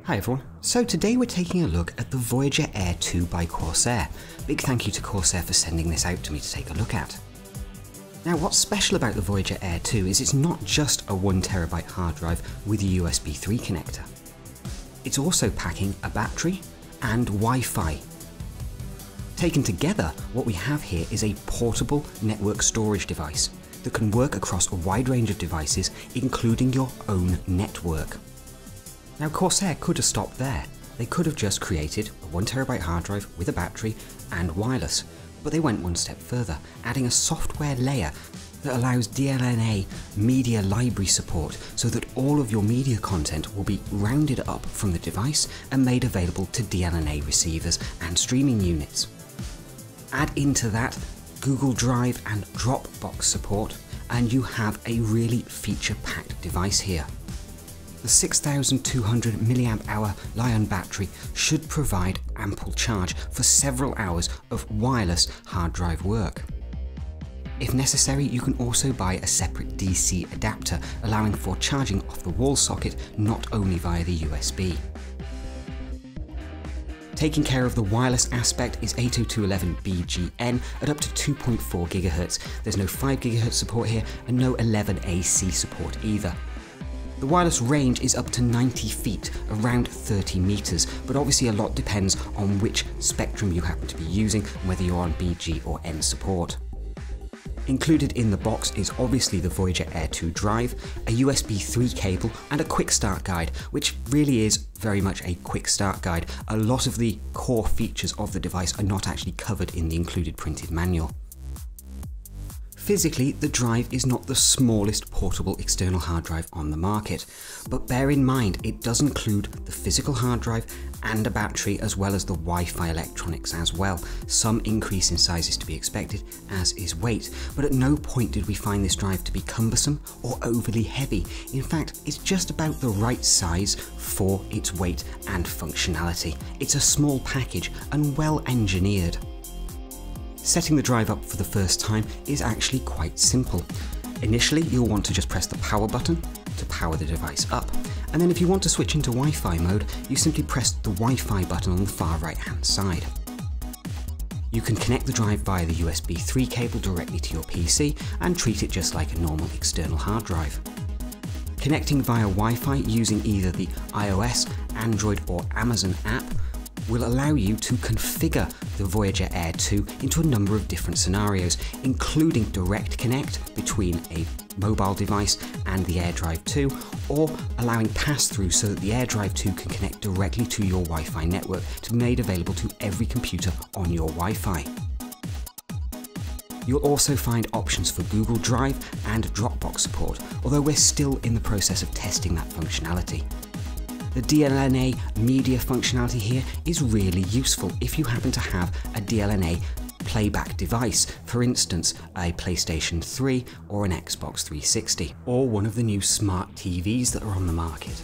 Hi everyone, so today we're taking a look at the Voyager Air 2 by Corsair. Big thank you to Corsair for sending this out to me to take a look at. Now what's special about the Voyager Air 2 is it's not just a 1TB hard drive with a USB 3 connector. It's also packing a battery and Wi-Fi. Taken together, what we have here is a portable network storage device that can work across a wide range of devices, including your own network. Now Corsair could have stopped there. They could have just created a 1TB hard drive with a battery and wireless, but they went one step further, adding a software layer that allows DLNA media library support so that all of your media content will be rounded up from the device and made available to DLNA receivers and streaming units. Add into that Google Drive and DropBox support, and you have a really feature-packed device here. The 6200 mAh Li-ion battery should provide ample charge for several hours of wireless hard drive work. If necessary, you can also buy a separate DC adapter, allowing for charging off the wall socket, not only via the USB. Taking care of the wireless aspect is 802.11bgn at up to 2.4 GHz. There's no 5 GHz support here and no 11AC support either. The wireless range is up to 90 feet, around 30 meters, but obviously a lot depends on which spectrum you happen to be using and whether you're on BG or N support. Included in the box is obviously the Voyager Air 2 drive, a USB 3 cable and a quick start guide, which really is very much a quick start guide. A lot of the core features of the device are not actually covered in the included printed manual. Physically, the drive is not the smallest portable external hard drive on the market, but bear in mind it does include the physical hard drive and a battery, as well as the Wi-Fi electronics as well. Some increase in size is to be expected, as is weight, but at no point did we find this drive to be cumbersome or overly heavy. In fact, it's just about the right size for its weight and functionality. It's a small package and well engineered. Setting the drive up for the first time is actually quite simple. Initially, you'll want to just press the power button to power the device up, and then if you want to switch into Wi-Fi mode, you simply press the Wi-Fi button on the far right hand side. You can connect the drive via the USB 3 cable directly to your PC and treat it just like a normal external hard drive. Connecting via Wi-Fi using either the iOS, Android or Amazon app will allow you to configure the Voyager Air 2 into a number of different scenarios, including direct connect between a mobile device and the AirDrive 2, or allowing pass-through so that the AirDrive 2 can connect directly to your Wi-Fi network to be made available to every computer on your Wi-Fi. You'll also find options for Google Drive and DropBox support, although we're still in the process of testing that functionality. The DLNA media functionality here is really useful if you happen to have a DLNA playback device, for instance a PlayStation 3 or an Xbox 360, or one of the new smart TVs that are on the market.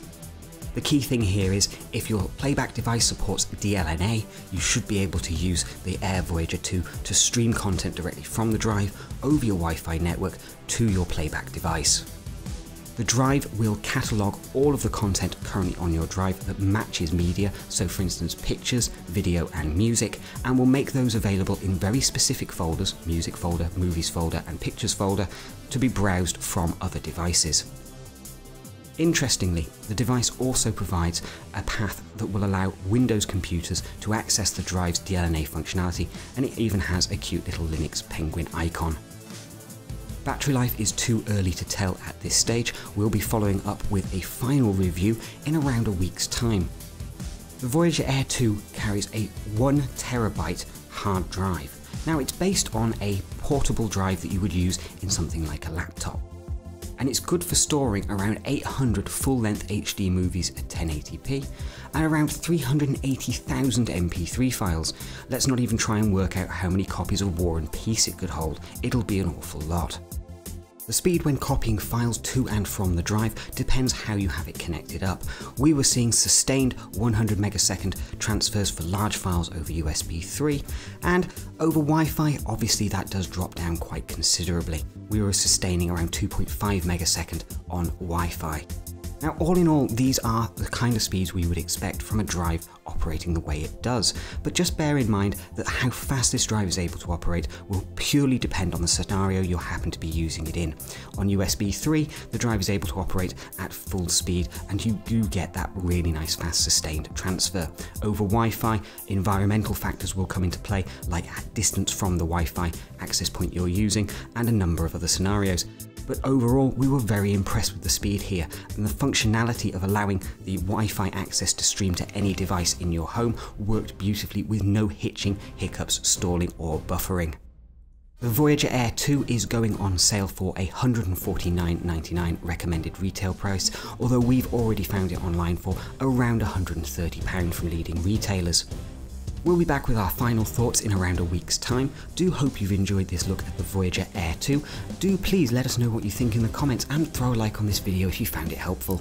The key thing here is if your playback device supports DLNA, you should be able to use the Air Voyager 2 to stream content directly from the drive over your Wi-Fi network to your playback device. The drive will catalogue all of the content currently on your drive that matches media, so for instance pictures, video and music, and will make those available in very specific folders, music folder, movies folder and pictures folder, to be browsed from other devices. Interestingly, the device also provides a path that will allow Windows computers to access the drive's DLNA functionality, and it even has a cute little Linux penguin icon. Battery life is too early to tell at this stage. We'll be following up with a final review in around a week's time. The Voyager Air 2 carries a 1TB hard drive. Now it's based on a portable drive that you would use in something like a laptop. And it's good for storing around 800 full-length HD movies at 1080p and around 380,000 MP3 files. Let's not even try and work out how many copies of War and Peace it could hold. It'll be an awful lot. The speed when copying files to and from the drive depends how you have it connected up. We were seeing sustained 100 megasecond transfers for large files over USB 3, and over Wi-Fi, obviously that does drop down quite considerably. We were sustaining around 2.5 megasecond on Wi-Fi. Now, all in all, these are the kind of speeds we would expect from a drive operating the way it does, but just bear in mind that how fast this drive is able to operate will purely depend on the scenario you happen to be using it in. On USB 3, the drive is able to operate at full speed, and you do get that really nice fast sustained transfer. Over Wi-Fi, environmental factors will come into play, like distance from the Wi-Fi access point you're using, and a number of other scenarios. But overall, we were very impressed with the speed here, and the functionality of allowing the Wi-Fi access to stream to any device in your home worked beautifully with no hitching, hiccups, stalling or buffering. The Voyager Air 2 is going on sale for a $149.99 recommended retail price, although we've already found it online for around £130 from leading retailers. We'll be back with our final thoughts in around a week's time. Do hope you've enjoyed this look at the Voyager Air 2. Do please let us know what you think in the comments and throw a like on this video if you found it helpful.